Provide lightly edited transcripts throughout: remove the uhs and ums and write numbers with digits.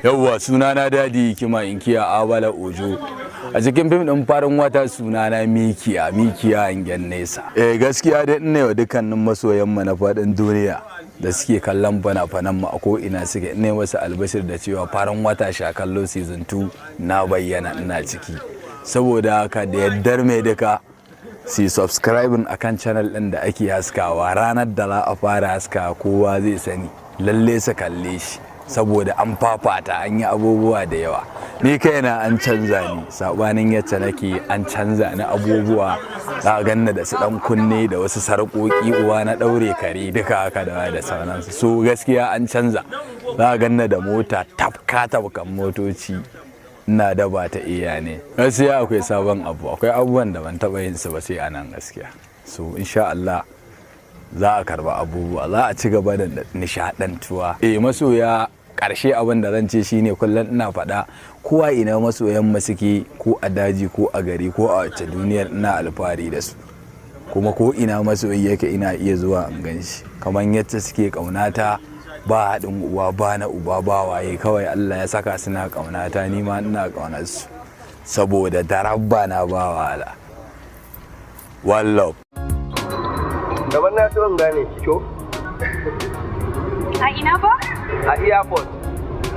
Yawwa sunana Dadi Hikima Inkiya Abala Ojo. A cikin fim din farin wata sunana Mikiya hangen nesa. Gaskiya dai ina wa dukkanin masoyan mu na faɗin duniya da suke kallon fana-fanan mu a ko ina suke, ina wasu albashir da cewa farin wata sha kallo season 2 na bayyana ina ciki. Saboda haka da yaddar mai duka si subscribing akan channel din da ake haskawa, ranar da za a fara haskawa kowa zai sani, lalle su kalle shi saboda an fafata, an yi abubuwa da yawa. Ni kaina an canza ni, sabanin yacce nake an canza ni abubuwa, za a ganna da su dan kunne da wasu sarƙoƙi, uwa na ɗaure kare duka haka da sauransu. So gaskiya an canza, za a ganna da mota tafkan motoci, ina da ba ta iya ne. Gaskiya akwai sabon abu, akwai abubuwan da ban taɓa yin su ba sai anan gaskiya. So insha Allah za a karba abubuwa, za a ci gaba da nishadantuwa. Masoya, ƙarshe abin da zan ce shine kullum ina faɗa, kowa ina masoyan mu suke, ko a daji ko a gari ko a wacce duniyar, ina alfahari da su. Kuma ko ina masoyi yake ina iya zuwa in ganshi, kamar yadda suke ƙaunata, ba haɗin uwa ba na uba ba waye, kawai Allah ya saka suna ƙaunata, ni ma ina ƙaunar su saboda darabba na ba wahala. One love. Kamar na so in gane ki ko? A ina ba? A airport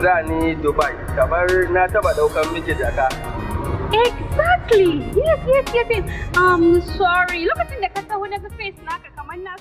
za ni Dubai, kamar na taba daukan miki jaka. Exactly. Yes. Sorry. Lokacin da ka taho na ga face naka kamar na